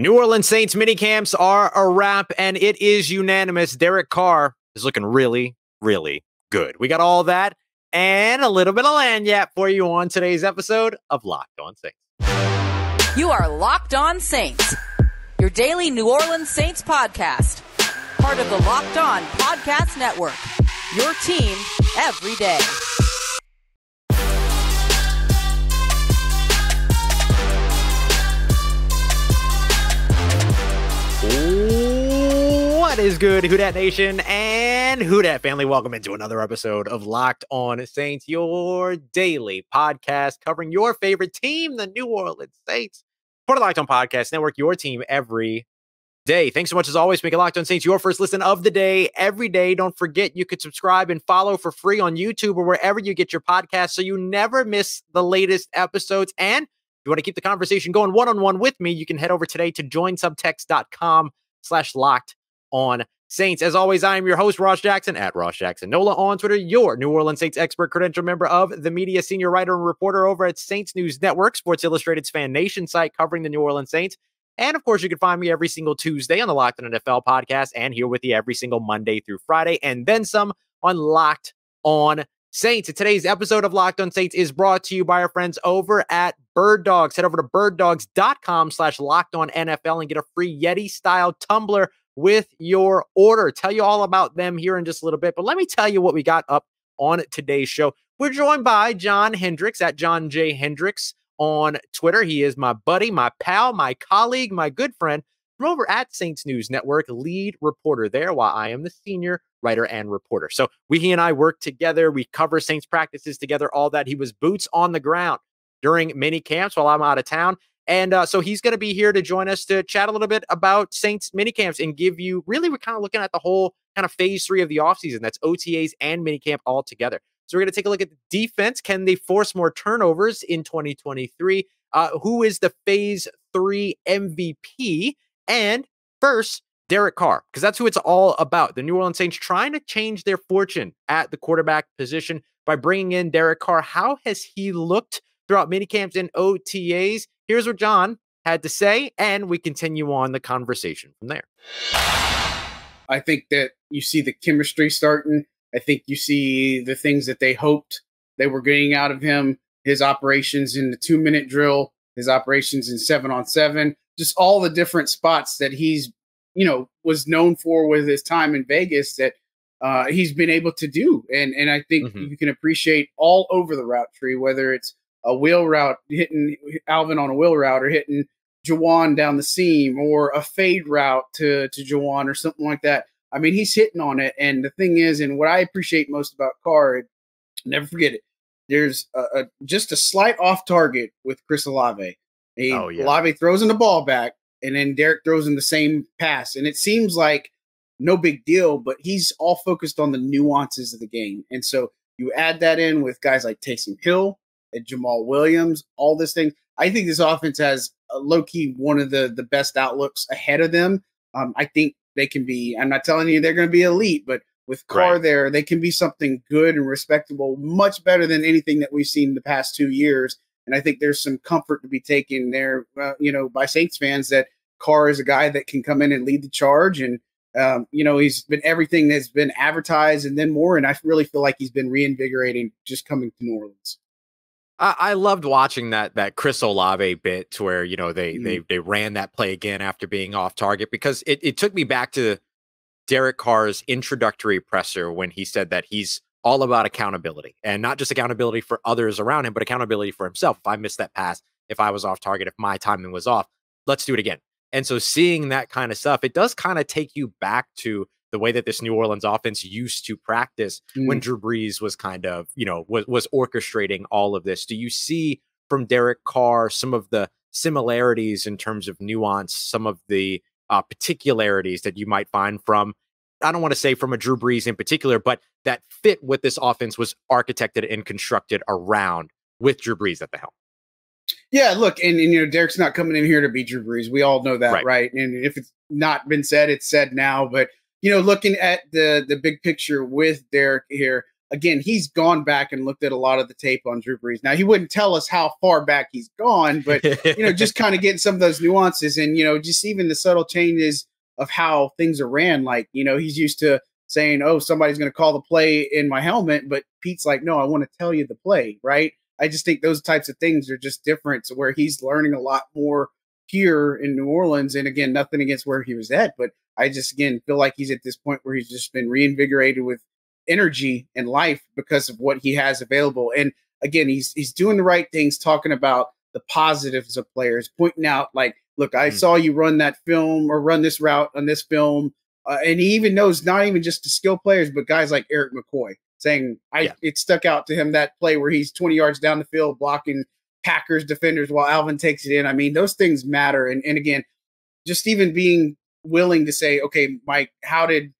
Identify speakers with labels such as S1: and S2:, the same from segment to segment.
S1: New Orleans Saints minicamps are a wrap, and it is unanimous. Derek Carr is looking really, really good. We got all that and a little bit of lanyap for you on today's episode of Locked On Saints.
S2: You are Locked On Saints, your daily New Orleans Saints podcast. Part of the Locked On Podcast Network, your team every day.
S1: What is good, Who Dat Nation and Who Dat family? Welcome into another episode of Locked On Saints, your daily podcast covering your favorite team, the New Orleans Saints. For the Locked On Podcast Network, your team every day. Thanks so much, as always, making Locked On Saints your first listen of the day every day. Don't forget, you could subscribe and follow for free on YouTube or wherever you get your podcasts so you never miss the latest episodes. And if you want to keep the conversation going one-on-one with me, you can head over today to joinsubtext.com/locked on Saints. As always, I am your host, Ross Jackson, at Ross Jackson Nola on Twitter, your New Orleans Saints expert, credential member of the media, senior writer and reporter over at Saints News Network, Sports Illustrated's Fan Nation site covering the New Orleans Saints. And of course, you can find me every single Tuesday on the Locked On NFL podcast and here with you every single Monday through Friday, and then some on Locked On Saints. And today's episode of Locked On Saints is brought to you by our friends over at Birddogs. Head over to birddogs.com/LockedOnNFL and get a free Yeti-style tumbler with your order. Tell you all about them here in just a little bit, but let me tell you what we got up on today's show. We're joined by John Hendricks at John J. Hendricks on Twitter. He is my buddy, my pal, my colleague, my good friend from over at Saints News Network, lead reporter there, while I am the senior writer and reporter. So he and I work together. We cover Saints practices together, all that. He was boots on the ground during mini camps while I'm out of town. And so he's going to be here to join us to chat a little bit about Saints minicamps and give you, really, we're kind of looking at the whole kind of phase 3 of the offseason. That's OTAs and minicamp all together. So we're going to take a look at the defense. Can they force more turnovers in 2023? Who is the phase 3 MVP? And first, Derek Carr, because that's who it's all about. The New Orleans Saints trying to change their fortune at the quarterback position by bringing in Derek Carr. How has he looked throughout minicamps and OTAs? Here's what John had to say, and we continue on the conversation from there.
S3: I think that you see the chemistry starting. I think you see the things that they hoped they were getting out of him, his operations in the 2-minute drill, his operations in 7-on-7, just all the different spots that he's, was known for with his time in Vegas that he's been able to do. And I think you can appreciate all over the route tree, whether it's a wheel route, hitting Alvin on a wheel route, or hitting Juwan down the seam, or a fade route to Juwan or something like that. I mean, he's hitting on it. And the thing is, and what I appreciate most about Carr, never forget it, there's just a slight off target with Chris Olave. Olave throws in the ball back, and then Derek throws in the same pass. And it seems like no big deal, but he's all focused on the nuances of the game. And so you add that in with guys like Taysom Hill and Jamaal Williams, all this thing. I think this offense has low-key one of the best outlooks ahead of them. I think they can be, I'm not telling you they're going to be elite, but with Carr there, they can be something good and respectable, much better than anything that we've seen in the past 2 years. And I think there's some comfort to be taken there, by Saints fans, that Carr is a guy that can come in and lead the charge. And, he's been everything that's been advertised and then more. And I really feel like he's been reinvigorating just coming to New Orleans.
S1: I loved watching that Chris Olave bit to where, they ran that play again after being off target, because it took me back to Derek Carr's introductory presser when he said that he's all about accountability, and not just accountability for others around him, but accountability for himself. If I missed that pass, if I was off target, if my timing was off, let's do it again. And so seeing that kind of stuff, it does kind of take you back to the way that this New Orleans offense used to practice when Drew Brees was kind of, was orchestrating all of this. Do you see from Derek Carr some of the similarities in terms of nuance, some of the particularities that you might find from, I don't want to say from a Drew Brees in particular, but that fit what this offense was architected and constructed around with Drew Brees at the helm?
S3: Yeah, look, and Derek's not coming in here to be Drew Brees. We all know that, right? And if it's not been said, it's said now. But looking at the big picture with Derek here, again, he's gone back and looked at a lot of the tape on Drew Brees. Now, he wouldn't tell us how far back he's gone, but, just kind of getting some of those nuances and, just even the subtle changes of how things are ran. Like, he's used to saying, oh, somebody's going to call the play in my helmet, but Pete's like, no, I want to tell you the play, right? I just think those types of things are just different, so where he's learning a lot more here in New Orleans. And again, nothing against where he was at, but I just, again, feel like he's at this point where he's just been reinvigorated with energy and life because of what he has available. And again, he's doing the right things, talking about the positives of players, pointing out like, look, I saw you run that film or run this route on this film. And he even knows not even just the skill players, but guys like Eric McCoy saying it stuck out to him, that play where he's 20 yards down the field blocking Packers defenders while Alvin takes it in. I mean, those things matter. And again, just even being willing to say, okay, Mike, how did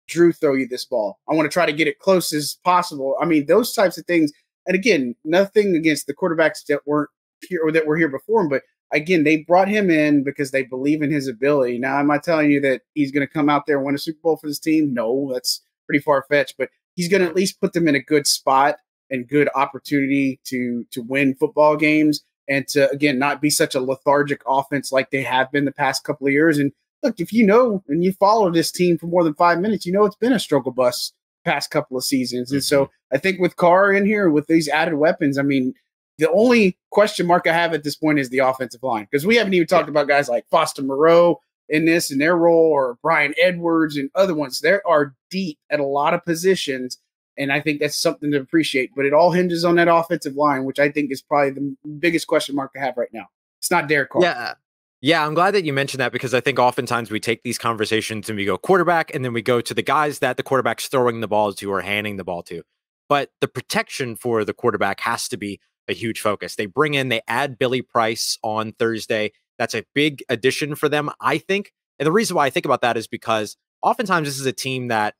S3: Drew throw you this ball? I want to try to get it close as possible. I mean, those types of things. And again, nothing against the quarterbacks that weren't here or that were here before him, but again, they brought him in because they believe in his ability. Now, am I telling you that he's going to come out there and win a Super Bowl for this team? No, that's pretty far-fetched, but he's going to at least put them in a good spot and good opportunity to win football games and to, again, not be such a lethargic offense like they have been the past couple of years. And look, if you know and you follow this team for more than 5 minutes, it's been a struggle bus past couple of seasons. And so I think with Carr in here, with these added weapons, I mean, the only question mark I have at this point is the offensive line, because we haven't even talked about guys like Foster Moreau in this and their role, or Brian Edwards and other ones. They are deep at a lot of positions, and I think that's something to appreciate. But it all hinges on that offensive line, which I think is probably the biggest question mark I have right now. It's not Derek Carr.
S1: Yeah, I'm glad that you mentioned that, because I think oftentimes we take these conversations and we go quarterback, and then we go to the guys that the quarterback's throwing the ball to or handing the ball to. But the protection for the quarterback has to be a huge focus. They add Billy Price on Thursday. That's a big addition for them, I think. And the reason why I think about that is because oftentimes this is a team that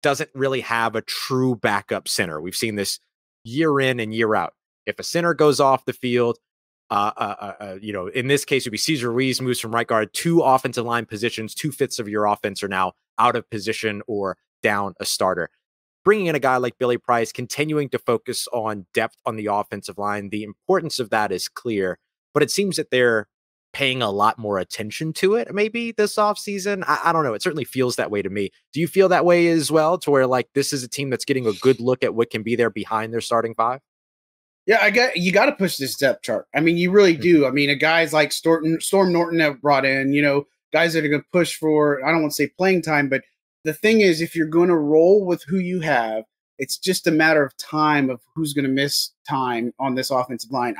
S1: doesn't really have a true backup center. We've seen this year in and year out. If a center goes off the field, in this case, it would be Cesar Ruiz moves from right guard, 2 offensive line positions, 2/5 of your offense are now out of position or down a starter. Bringing in a guy like Billy Price, continuing to focus on depth on the offensive line, the importance of that is clear, but it seems that they're paying a lot more attention to it maybe this offseason. I don't know. It certainly feels that way to me. Do you feel that way as well, to where like this is a team that's getting a good look at what can be there behind their starting 5?
S3: Yeah, you got to push this depth chart. I mean, you really do. I mean, guys like Storm Norton have brought in, guys that are going to push for, I don't want to say playing time, but the thing is, if you're going to roll with who you have, it's just a matter of time of who's going to miss time on this offensive line.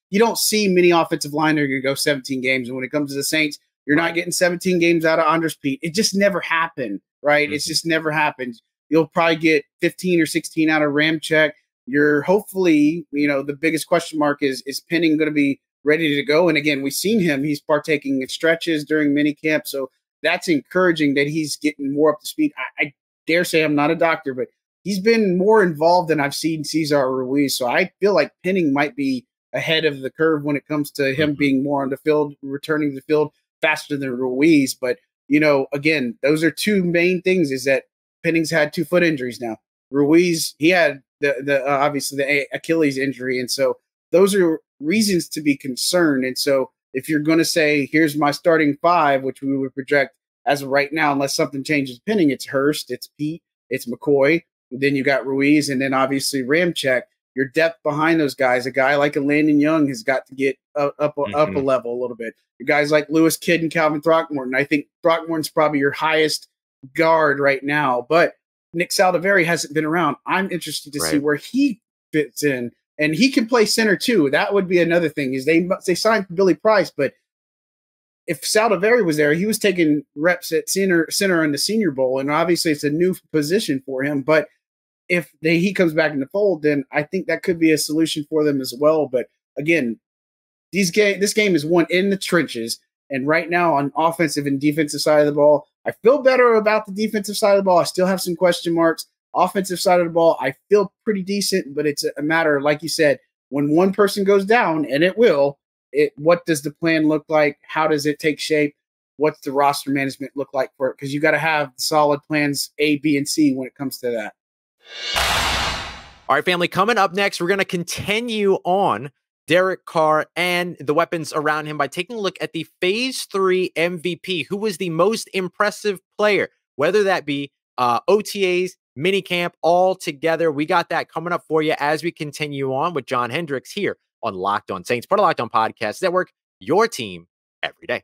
S3: You don't see many offensive line that are going to go 17 games. And when it comes to the Saints, you're not getting 17 games out of Andres Pete. It just never happened, right? It's just never happened. You'll probably get 15 or 16 out of Ramczyk. You're hopefully, the biggest question mark is Penning going to be ready to go? And again, we've seen him. He's partaking in stretches during minicamp. So that's encouraging that he's getting more up to speed. I dare say I'm not a doctor, but he's been more involved than I've seen Cesar Ruiz. So I feel like Penning might be ahead of the curve when it comes to him being more on the field, returning to the field faster than Ruiz. But, again, those are 2 main things, is that Penning's had 2 foot injuries now. Ruiz, he had obviously the Achilles injury. And so those are reasons to be concerned. And so if you're going to say, here's my starting 5, which we would project as of right now, unless something changes Penning, it's Hurst, it's Pete, it's McCoy, then you got Ruiz, and then obviously Ramczyk. Your depth behind those guys, a guy like a Landon Young has got to get up a level a little bit. Your guys like Lewis Kidd and Calvin Throckmorton. I think Throckmorton's probably your highest guard right now, but Nick Saldiveri hasn't been around. I'm interested to see where he fits in. And he can play center too. That would be another thing, is they signed Billy Price, but if Saldiveri was there, he was taking reps at center in the Senior Bowl, and obviously it's a new position for him. But if he comes back in the fold, then I think that could be a solution for them as well. But again, this game is won in the trenches, and right now on offensive and defensive side of the ball, I feel better about the defensive side of the ball. I still have some question marks. Offensive side of the ball, I feel pretty decent, but it's a matter, like you said, when one person goes down, and it will, what does the plan look like? How does it take shape? What's the roster management look like for it? Because you got to have solid plans A, B, and C when it comes to that.
S1: All right, family, coming up next, we're going to continue on Derek Carr and the weapons around him by taking a look at the Phase 3 MVP. Who was the most impressive player, whether that be OTAs, minicamp, all together. We got that coming up for you as we continue on with John Hendricks here on Locked On Saints, part of Locked On Podcast Network, your team every day.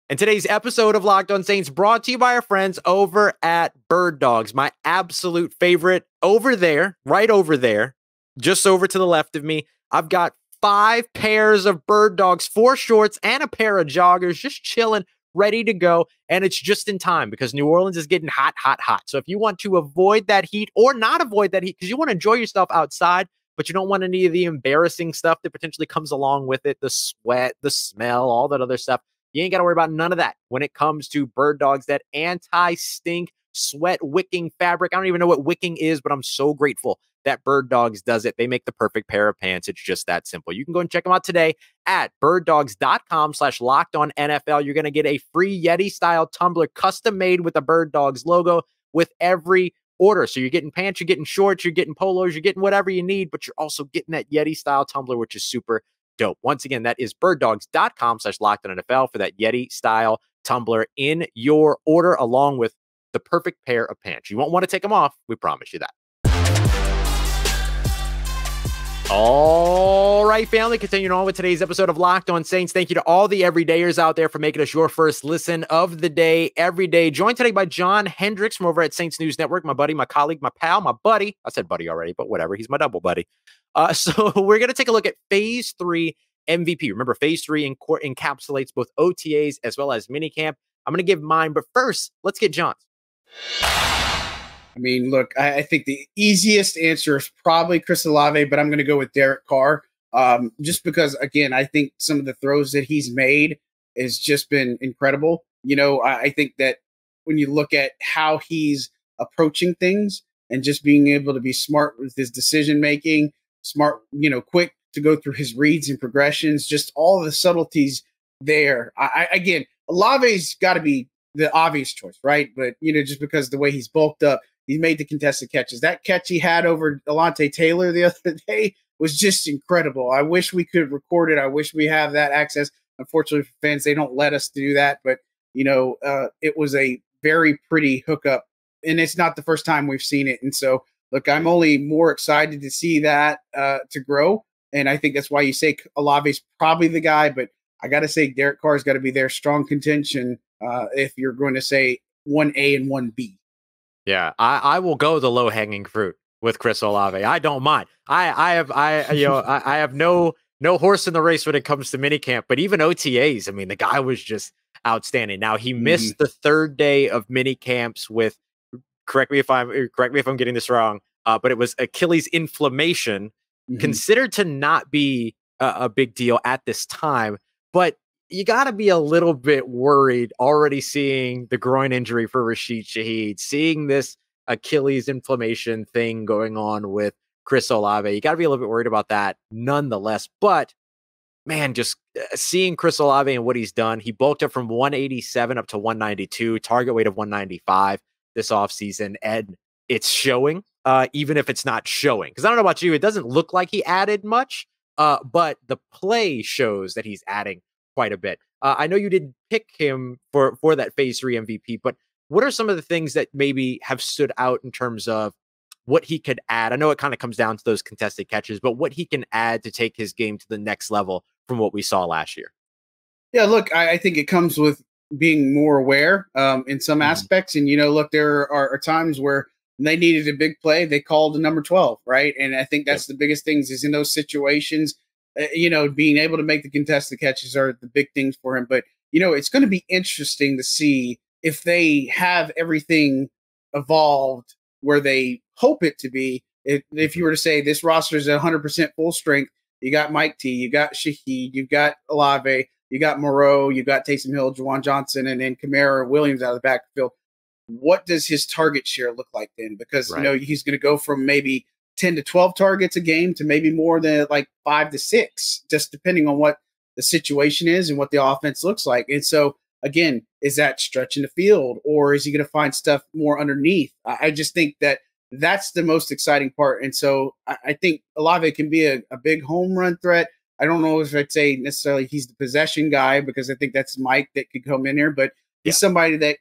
S1: And today's episode of Locked On Saints brought to you by our friends over at Birddogs, my absolute favorite over there, right over there, just over to the left of me. I've got 5 pairs of Birddogs, 4 shorts and a pair of joggers, just chilling, ready to go. And it's just in time because New Orleans is getting hot, hot, hot. So if you want to avoid that heat or not avoid that heat because you want to enjoy yourself outside, but you don't want any of the embarrassing stuff that potentially comes along with it, the sweat, the smell, all that other stuff, you ain't got to worry about none of that when it comes to Birddogs, that anti-stink, sweat-wicking fabric. I don't even know what wicking is, but I'm so grateful that Birddogs does it. They make the perfect pair of pants. It's just that simple. You can go and check them out today at birddogs.com/lockedonnfl. You're going to get a free Yeti-style tumbler custom made with the Birddogs logo with every order. So you're getting pants, you're getting shorts, you're getting polos, you're getting whatever you need, but you're also getting that Yeti-style tumbler, which is super dope. Once again, that is birddogs.com/lockedonnfl for that Yeti-style tumbler in your order, along with the perfect pair of pants. You won't want to take them off. We promise you that. All right, family, continuing on with today's episode of Locked On Saints. Thank you to all the everydayers out there for making us your first listen of the day every day. Joined today by John Hendricks from over at Saints News Network, my buddy, my colleague, my pal, my buddy. I said buddy already, but whatever. He's my double buddy. So we're going to take a look at Phase 3 MVP. Remember, Phase 3 encapsulates both OTAs as well as minicamp. I'm going to give mine, but first, let's get John's.
S3: I mean, look, I think the easiest answer is probably Chris Olave, but I'm going to go with Derek Carr. Just because, again, I think some of the throws that he's made has just been incredible. You know, I think that when you look at how he's approaching things and just being able to be smart with his decision making, smart, quick to go through his reads and progressions, just all of the subtleties there. Again, Olave's got to be the obvious choice, right? But, just because the way he's bulked up, he made the contested catches. That catch he had over Alontae Taylor the other day was just incredible. I wish we could record it. I wish we have that access. Unfortunately for fans, they don't let us do that. But, it was a very pretty hookup. And it's not the first time we've seen it. And so, look, I'm only more excited to see that to grow. And I think that's why you say Olave's probably the guy. But I got to say Derek Carr's got to be their strong contention if you're going to say 1A and 1B.
S1: Yeah, I will go the low hanging fruit with Chris Olave. I don't mind. I have no horse in the race when it comes to minicamp, but even OTAs. I mean, the guy was just outstanding. Now he missed the 3rd day of minicamps with. Correct me if I'm getting this wrong. But it was Achilles inflammation, considered to not be a big deal at this time. But you got to be a little bit worried already seeing the groin injury for Rashid Shaheed, seeing this Achilles inflammation thing going on with Chris Olave. You got to be a little bit worried about that nonetheless. But man, just seeing Chris Olave and what he's done, he bulked up from 187 up to 192, target weight of 195 this offseason. And it's showing, even if it's not showing. Because I don't know about you, it doesn't look like he added much, but the play shows that he's adding quite a bit. I know you didn't pick him for that Phase 3 MVP, but what are some of the things that maybe have stood out in terms of what he could add? I know it kind of comes down to those contested catches, but what he can add to take his game to the next level from what we saw last year.
S3: Yeah, look, I think it comes with being more aware in some aspects. And, look, there are times where they needed a big play. They called a number 12, right? And I think that's the biggest things is in those situations, being able to make the contested catches are the big things for him. But, it's going to be interesting to see if they have everything evolved where they hope it to be. If you were to say this roster is 100% full strength, you got Mike T, you got Shaheed, you've got Olave, you got Moreau, you got Taysom Hill, Juwan Johnson, and then Kamara, Williams out of the backfield. What does his target share look like then? Because, he's going to go from maybe 10 to 12 targets a game to maybe more than like 5 to 6, just depending on what the situation is and what the offense looks like. And so, again, is that stretching the field or is he going to find stuff more underneath? I just think that that's the most exciting part. And so I think Olave can be a big home run threat. I don't know if I'd say necessarily he's the possession guy, because I think that's Mike that could come in here, but he's somebody that,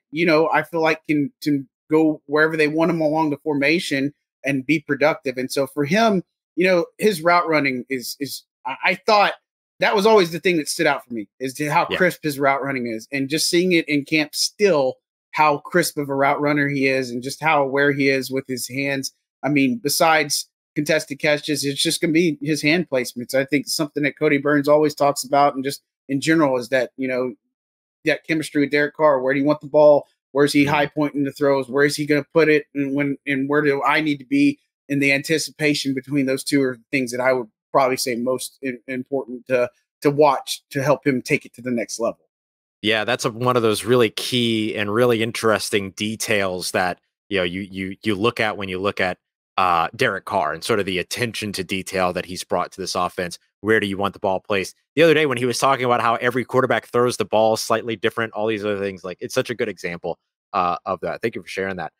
S3: I feel like can go wherever they want him along the formation and be productive. And so for him, his route running is I thought that was always the thing that stood out for me, is how crisp his route running is. And just seeing it in camp still, how crisp of a route runner he is, and just how aware he is with his hands. I mean, besides contested catches, it's just going to be his hand placements. I think something that Cody Burns always talks about, and just in general, is that, that chemistry with Derek Carr. Where do you want the ball? Where's he high pointing the throws? Where is he going to put it? And where do I need to be in the anticipation between those two are things that I would probably say most important to watch to help him take it to the next level.
S1: Yeah, that's one of those really key and really interesting details that you look at when you look at Derek Carr, and sort of the attention to detail that he's brought to this offense. Where do you want the ball placed? The other day when he was talking about how every quarterback throws the ball slightly different, all these other things, like, it's such a good example of that. Thank you for sharing that.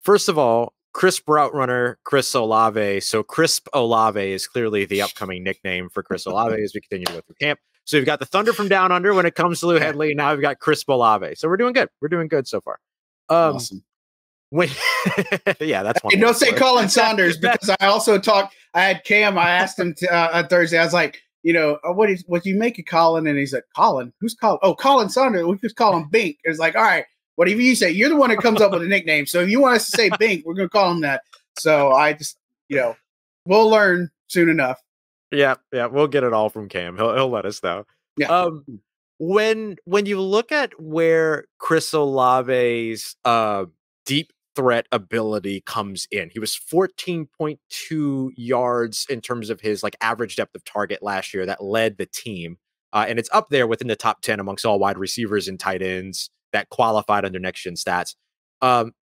S1: First of all, crisp route runner Chris Olave. So Crisp Olave is clearly the upcoming nickname for Chris Olave as we continue to go through camp. So we've got the Thunder from Down Under when it comes to Lou Headley. Now we've got Crisp Olave. So we're doing good. We're doing good so far.
S3: Awesome.
S1: Yeah, that's one.
S3: And don't say Colin Saunders, because I had Cam. I asked him on Thursday. I was like, what do you make of Colin? And he's like, Colin? Who's Colin? Oh, Colin Saunders. We just call him Bink. It's like, all right, whatever you say. You're the one that comes up with a nickname. So if you want us to say Bink, we're going to call him that. So I just, we'll learn soon enough.
S1: Yeah, we'll get it all from Cam. He'll let us know.
S3: Yeah.
S1: When you look at where Chris Olave's deep threat ability comes in, he was 14.2 yards in terms of his average depth of target last year. That led the team, and it's up there within the top 10 amongst all wide receivers and tight ends that qualified under next gen stats.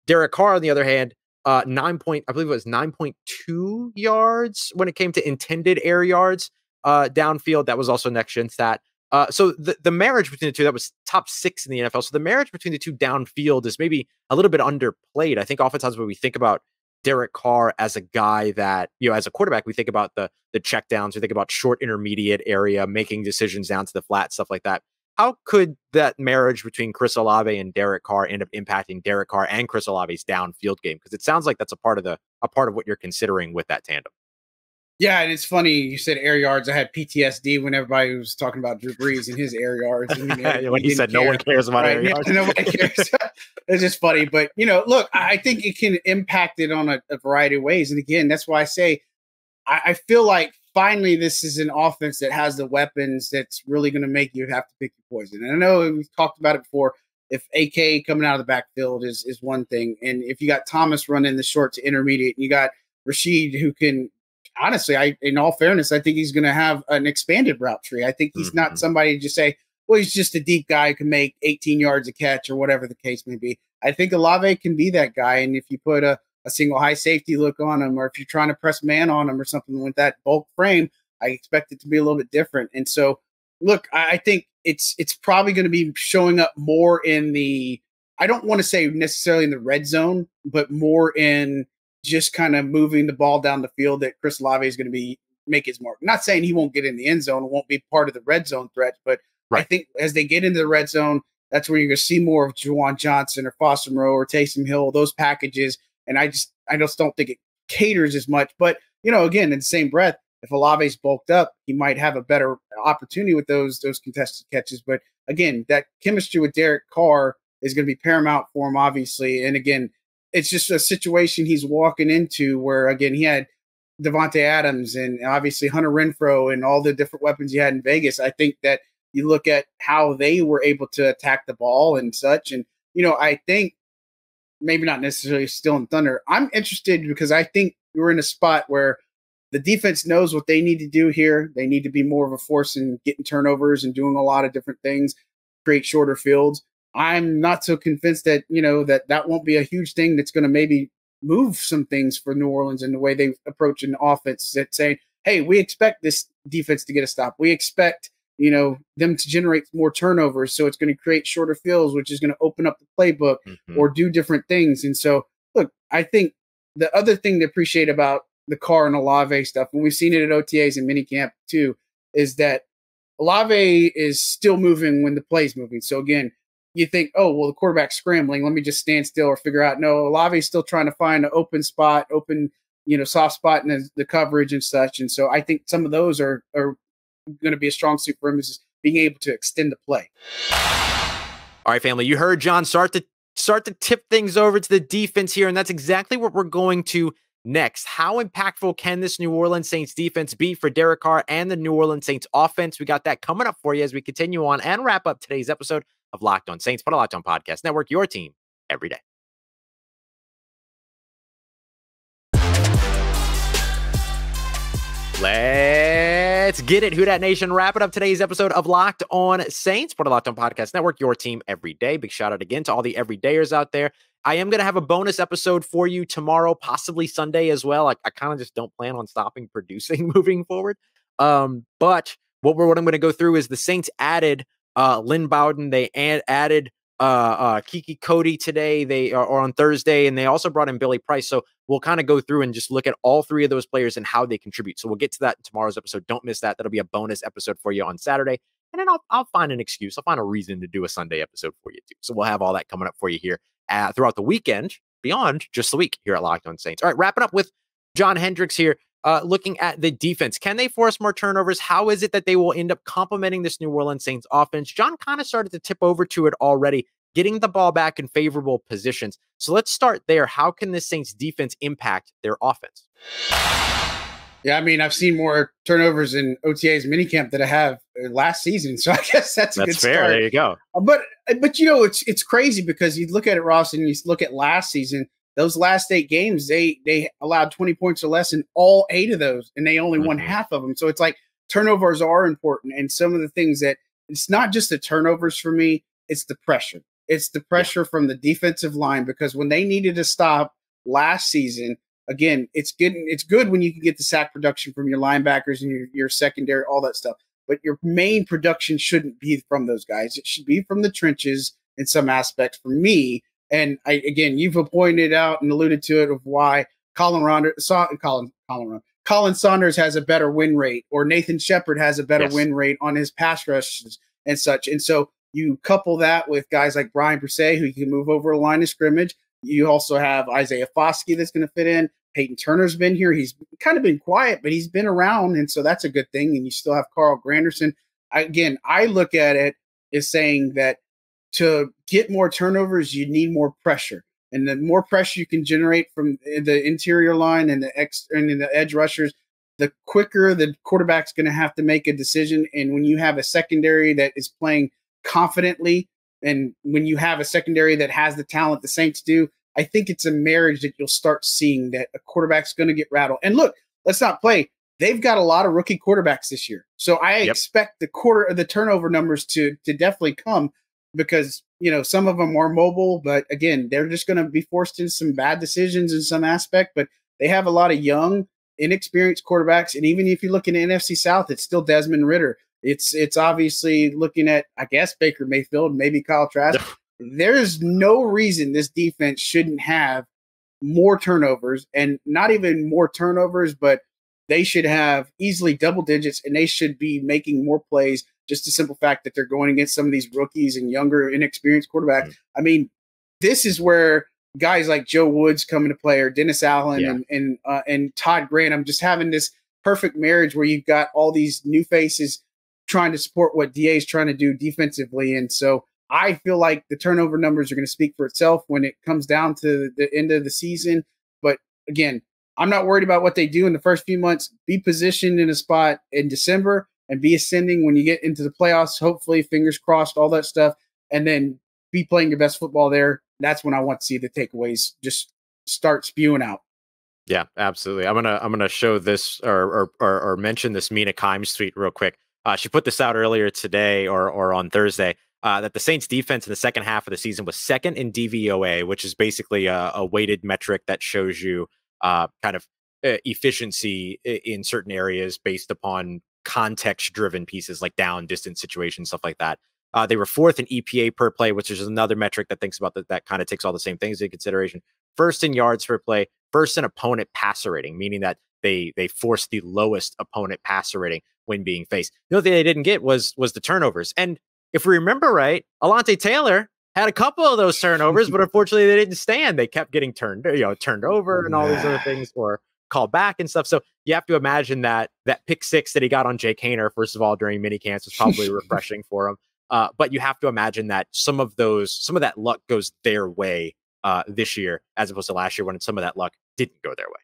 S1: Derek Carr, on the other hand, I believe it was 9.2 yards when it came to intended air yards downfield. That was also next gen stat. So the marriage between the two, that was top 6 in the NFL. So the marriage between the two downfield is maybe a little bit underplayed. I think oftentimes when we think about Derek Carr as a guy that, as a quarterback, we think about the check downs, we think about short intermediate area, making decisions down to the flat, stuff like that. How could that marriage between Chris Olave and Derek Carr end up impacting Derek Carr and Chris Olave's downfield game? Because it sounds like that's a part of what you're considering with that tandem.
S3: Yeah, and it's funny you said air yards. I had PTSD when everybody was talking about Drew Brees and his air yards. And,
S1: when he said no one cares about air yards.
S3: Nobody cares. It's just funny. But, look, I think it can impact it on a variety of ways. And again, that's why I say I feel like finally this is an offense that has the weapons that's really going to make you have to pick your poison. And I know we've talked about it before. If AK coming out of the backfield is one thing, and if you got Thomas running the short to intermediate, and you got Rashid who can – honestly, in all fairness, I think he's going to have an expanded route tree. I think he's not somebody to just say, well, he's just a deep guy who can make 18 yards a catch or whatever the case may be. I think Olave can be that guy. And if you put a single high safety look on him, or if you're trying to press man on him or something with that bulk frame, I expect it to be a little bit different. And so, look, I think it's probably going to be showing up more in I don't want to say necessarily in the red zone, but more in just kind of moving the ball down the field that Chris Olave is going to make his mark. Not saying he won't get in the end zone, won't be part of the red zone threat, but I think as they get into the red zone, that's where you're going to see more of Juwan Johnson or Foster Moreau or Taysom Hill, those packages. And I just don't think it caters as much. But, again, in the same breath, if Olave's bulked up, he might have a better opportunity with those contested catches. But again, that chemistry with Derek Carr is going to be paramount for him, obviously. And again, it's just a situation he's walking into where, again, he had Devontae Adams and obviously Hunter Renfrow and all the different weapons he had in Vegas. I think that you look at how they were able to attack the ball and such. And, I think maybe not necessarily still in Thunder. I'm interested because I think we're in a spot where the defense knows what they need to do here. They need to be more of a force in getting turnovers and doing a lot of different things, create shorter fields. I'm not so convinced that, that won't be a huge thing that's going to maybe move some things for New Orleans in the way they approach an offense that saying, hey, we expect this defense to get a stop. We expect, them to generate more turnovers. So it's going to create shorter fields, which is going to open up the playbook or do different things. And so, look, I think the other thing to appreciate about the Carr and Olave stuff, and we've seen it at OTAs and minicamp too, is that Olave is still moving when the play's moving. So again, you think, oh, well, the quarterback's scrambling. Let me just stand still or figure out. No, Olave's still trying to find an open spot, soft spot in the coverage and such. And so I think some of those are going to be a strong suit for him, is being able to extend the play.
S1: All right, family, you heard John start to tip things over to the defense here, and that's exactly what we're going to next. How impactful can this New Orleans Saints defense be for Derek Carr and the New Orleans Saints offense? We got that coming up for you as we continue on and wrap up today's episode of Locked On Saints, part of Locked On Podcast Network, your team every day. Let's get it, Who Dat Nation. Wrapping up today's episode of Locked On Saints, part of Locked On Podcast Network, your team every day. Big shout out again to all the everydayers out there. I am going to have a bonus episode for you tomorrow, possibly Sunday as well. I kind of just don't plan on stopping producing moving forward. But what I'm going to go through is the Saints added Lynn Bowden. They added Kiki Cody today, or on Thursday, and they also brought in Billy Price. So we'll kind of go through and just look at all three of those players and how they contribute. So we'll get to that in tomorrow's episode. Don't miss that. That'll be a bonus episode for you on Saturday. And then I'll find an excuse. I'll find a reason to do a Sunday episode for you too. So we'll have all that coming up for you here throughout the weekend, beyond just the week here at Locked On Saints. All right, wrapping up with John Hendricks here. Looking at the defense, can they force more turnovers? How is it that they will end up complementing this New Orleans Saints offense? John kind of started to tip over to it already, getting the ball back in favorable positions. So let's start there. How can this Saints defense impact their offense?
S3: Yeah, I mean, I've seen more turnovers in OTAs minicamp than I have last season, so I guess that's a good
S1: fair.
S3: start.
S1: There you go.
S3: But it's crazy because you look at it, Ross, and you look at last season. Those last 8 games, they allowed 20 points or less in all 8 of those, and they only won half of them. So it's like turnovers are important, and some of the things that it's not just the turnovers for me, it's the pressure. It's the pressure from the defensive line, because when they needed to stop last season, again, it's good when you can get the sack production from your linebackers and your secondary, all that stuff. But your main production shouldn't be from those guys. It should be from the trenches in some aspects for me. And you've pointed out and alluded to it of why Colin Saunders has a better win rate, or Nathan Shepard has a better win rate on his pass rushes and such. And so you couple that with guys like Brian Brisset, who you can move over a line of scrimmage. You also have Isaiah Foskey that's going to fit in. Peyton Turner's been here. He's kind of been quiet, but he's been around, and so that's a good thing. And you still have Carl Granderson. I look at it as saying that to get more turnovers, you need more pressure. And the more pressure you can generate from the interior line and the edge rushers, the quicker the quarterback's going to have to make a decision. And when you have a secondary that is playing confidently, and when you have a secondary that has the talent the Saints do, I think it's a marriage that you'll start seeing, that a quarterback's going to get rattled. And look, let's not play. They've got a lot of rookie quarterbacks this year. So I expect the turnover numbers to definitely come, because, some of them are mobile, but again, they're just going to be forced into some bad decisions in some aspect. But they have a lot of young, inexperienced quarterbacks. And even if you look in the NFC South, it's still Desmond Ridder. It's obviously looking at, I guess, Baker Mayfield, maybe Kyle Trask. There's no reason this defense shouldn't have more turnovers, and not even more turnovers, but they should have easily double digits, and they should be making more plays. Just the simple fact that they're going against some of these rookies and younger, inexperienced quarterbacks. I mean, this is where guys like Joe Woods come into play, or Dennis Allen and Todd Grantham, just having this perfect marriage where you've got all these new faces trying to support what DA is trying to do defensively. And so I feel like the turnover numbers are going to speak for itself when it comes down to the end of the season. But again, I'm not worried about what they do in the first few months. Be positioned in a spot in December and be ascending when you get into the playoffs, hopefully, fingers crossed, all that stuff, and then be playing your best football there. That's when I want to see the takeaways just start spewing out.
S1: Yeah, absolutely. I'm gonna show this or mention this Mina Kimes tweet real quick. She put this out earlier today or on Thursday, that the Saints defense in the second half of the season was second in DVOA, which is basically a weighted metric that shows you kind of efficiency in certain areas based upon context-driven pieces like down, distance situations, stuff like that. They were fourth in EPA per play, which is another metric that thinks about that kind of takes all the same things into consideration. First in yards per play, first in opponent passer rating, meaning that they forced the lowest opponent passer rating when being faced. The other thing they didn't get was the turnovers. And if we remember right, Alontae Taylor had a couple of those turnovers, but unfortunately they didn't stand. They kept getting turned over and all these other things, or called back and stuff. So you have to imagine that pick six that he got on Jake Haener, first of all, during minicamps was probably refreshing for him. But you have to imagine that some of that luck goes their way this year, as opposed to last year when some of that luck didn't go their way.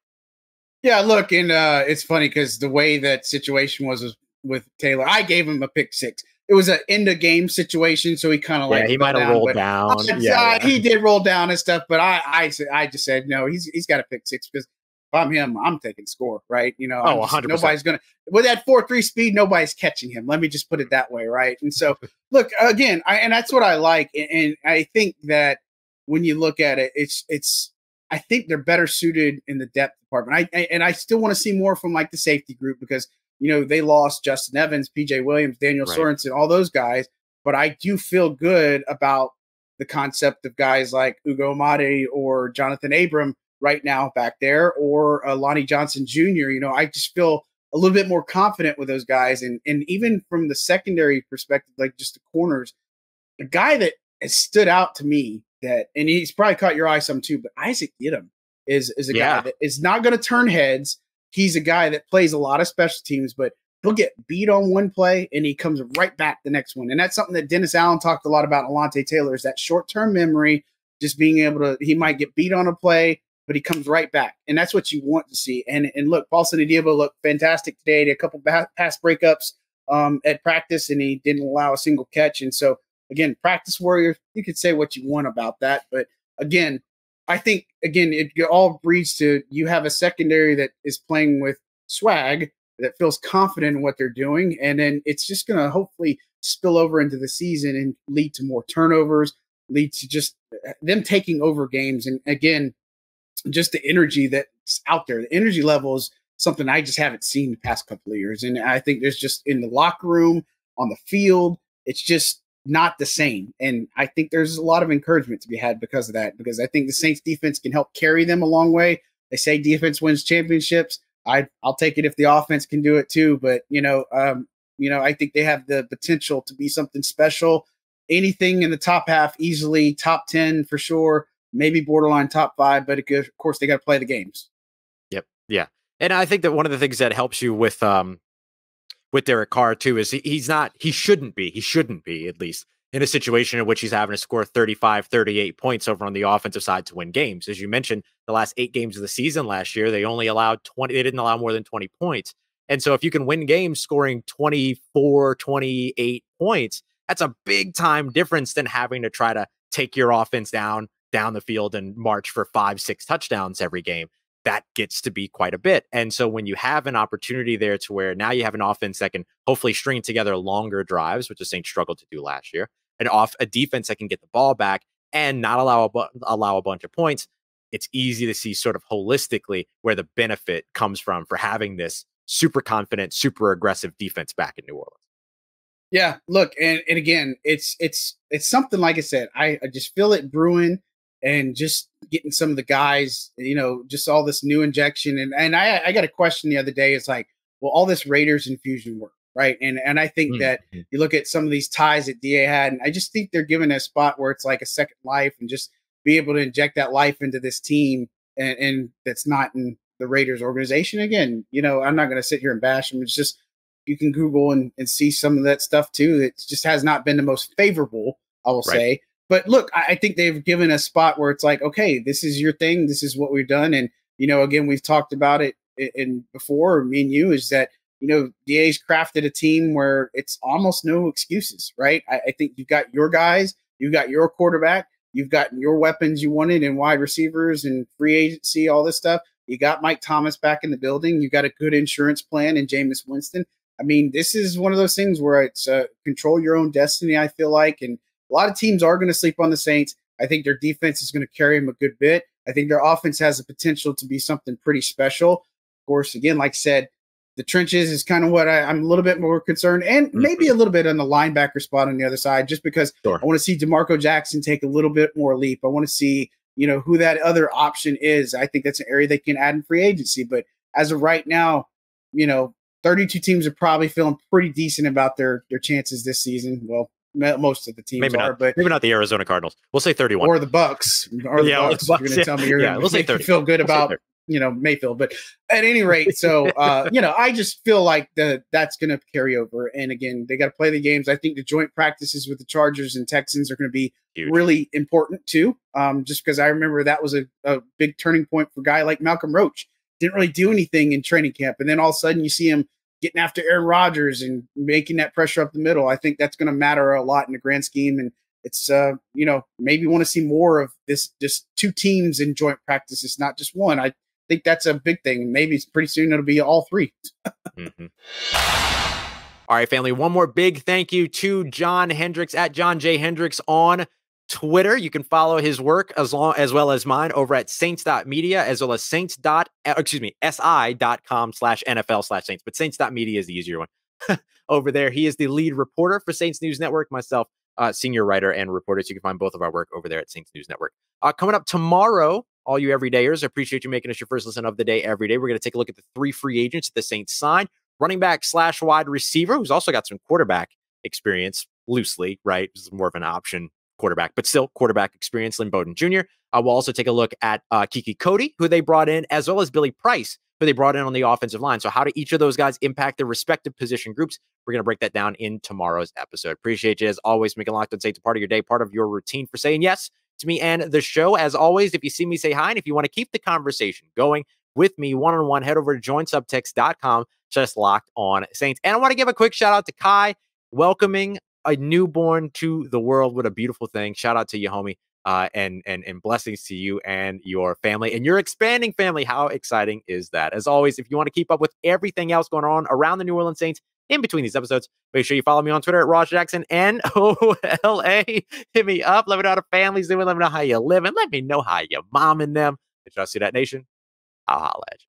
S3: Yeah, look, and it's funny because the way that situation was with Taylor, I gave him a pick six. It was an end of game situation, so he kind of
S1: he might have rolled down.
S3: He did roll down and stuff, but I just said no. He's got a pick six because if I'm him, I'm taking score, right?
S1: 100%.
S3: Nobody's gonna with that 4.3 speed. Nobody's catching him. Let me just put it that way, right? And so, look again, and that's what I like, and I think that when you look at it, it's. I think they're better suited in the depth department. I still want to see more from like the safety group because they lost Justin Evans, PJ Williams, Daniel Sorensen, all those guys. But I do feel good about the concept of guys like Ugo Amadi or Jonathan Abram right now back there, or Lonnie Johnson Jr. I just feel a little bit more confident with those guys. And even from the secondary perspective, like just the corners, a guy that has stood out to me and he's probably caught your eye some too, but Isaac Yiadom is a guy that is not going to turn heads. He's a guy that plays a lot of special teams, but he'll get beat on one play and he comes right back the next one. And that's something that Dennis Allen talked a lot about Alontae Taylor, is that short-term memory, just being able to, he might get beat on a play, but he comes right back. And that's what you want to see. And look, Paulson Adebo looked fantastic today. He had a couple pass breakups at practice, and he didn't allow a single catch. And so, again, practice warrior, you could say what you want about that. But again, I think, it all breeds to you have a secondary that is playing with swag, that feels confident in what they're doing. And then it's just going to hopefully spill over into the season and lead to more turnovers, lead to just them taking over games. And again, just the energy that's out there, the energy level is something I just haven't seen the past couple of years. And I think there's just in the locker room, on the field, it's just not the same. And I think there's a lot of encouragement to be had because of that, because I think the Saints defense can help carry them a long way. They say defense wins championships. I'll take it if the offense can do it too. But, I think they have the potential to be something special. Anything in the top half, easily top 10 for sure, maybe borderline top 5, but of course they got to play the games.
S1: Yep. Yeah. And I think that one of the things that helps you with Derek Carr too is he shouldn't be at least in a situation in which he's having to score 35, 38 points over on the offensive side to win games. As you mentioned, the last 8 games of the season last year, they only allowed 20. They didn't allow more than 20 points. And so if you can win games scoring 24, 28 points, that's a big time difference than having to try to take your offense down the field and march for 5-6 touchdowns every game. That gets to be quite a bit. And so when you have an opportunity there to where now you have an offense that can hopefully string together longer drives, which the Saints struggled to do last year, and a defense that can get the ball back and not allow a bunch of points, it's easy to see sort of holistically where the benefit comes from for having this super confident, super aggressive defense back in New Orleans.
S3: Yeah, look, and again, it's something, like I said, I just feel it brewing. And just getting some of the guys, just all this new injection. And I got a question the other day. It's like, well, all this Raiders infusion work, right? And I think that you look at some of these ties that DA had, and I just think they're given a spot where it's like a second life and just be able to inject that life into this team. And that's not in the Raiders organization. Again, I'm not going to sit here and bash them. It's just, you can Google and see some of that stuff too. It just has not been the most favorable, I will say. But look, I think they've given a spot where it's like, okay, this is your thing. This is what we've done. And, again, we've talked about it in before, me and you, is that, DA's crafted a team where it's almost no excuses, right? I think you've got your guys, you've got your quarterback, you've got your weapons you wanted in wide receivers and free agency, all this stuff. You got Mike Thomas back in the building. You got a good insurance plan in Jameis Winston. I mean, this is one of those things where it's control your own destiny, I feel like. And a lot of teams are going to sleep on the Saints. I think their defense is going to carry them a good bit. I think their offense has the potential to be something pretty special. Of course, again, like I said, the trenches is kind of what I'm a little bit more concerned, and maybe a little bit on the linebacker spot on the other side, just because I want to see DeMarco Jackson take a little bit more leap. I want to see, who that other option is. I think that's an area they can add in free agency. But as of right now, 32 teams are probably feeling pretty decent about their chances this season. Well, most of the teams but
S1: maybe not the Arizona Cardinals. We'll say 31,
S3: or the Bucks. Or the Bucks. You're going to tell me you're going to feel good about Mayfield. But at any rate, so I just feel like that's going to carry over. And again, they got to play the games. I think the joint practices with the Chargers and Texans are going to be huge. Really important too. Just because I remember that was a big turning point for a guy like Malcolm Roach. Didn't really do anything in training camp, and then all of a sudden you see him getting after Aaron Rodgers and making that pressure up the middle. I think that's going to matter a lot in the grand scheme. And it's, maybe want to see more of this, just two teams in joint practices, not just one. I think that's a big thing. Maybe pretty soon it'll be all three.
S1: Mm-hmm. All right, family. One more big thank you to John Hendricks at John J. Hendricks on Twitter. You can follow his work as well as mine over at saints.media, as well as si.com/NFL/Saints. But saints.media is the easier one. Over there, he is the lead reporter for Saints News Network. Myself, senior writer and reporter. So you can find both of our work over there at Saints News Network. Coming up tomorrow, all you everydayers, appreciate you making us your first listen of the day every day. We're going to take a look at the 3 free agents that the Saints signed. Running back / wide receiver, who's also got some quarterback experience loosely, right? This is more of an option quarterback, but still quarterback experience, Lynn Bowden Jr. We'll also take a look at Kiki Cody, who they brought in, as well as Billy Price, who they brought in on the offensive line. So how do each of those guys impact their respective position groups? We're going to break that down in tomorrow's episode. Appreciate you, as always, making Locked On Saints a part of your day, part of your routine, for saying yes to me and the show. As always, if you see me, say hi. And if you want to keep the conversation going with me one-on-one, head over to joinsubtext.com, just Locked On Saints. And I want to give a quick shout out to Kai, welcoming a newborn to the world. What a beautiful thing. Shout out to you, homie. And blessings to you and your family and your expanding family. How exciting is that? As always, if you want to keep up with everything else going on around the New Orleans Saints in between these episodes, make sure you follow me on Twitter at Ross Jackson, NOLA. Hit me up. Let me know how the family's doing. Let me know how you're living. Let me know how you're momming them. It's Who Dat Nation. I'll holla at you.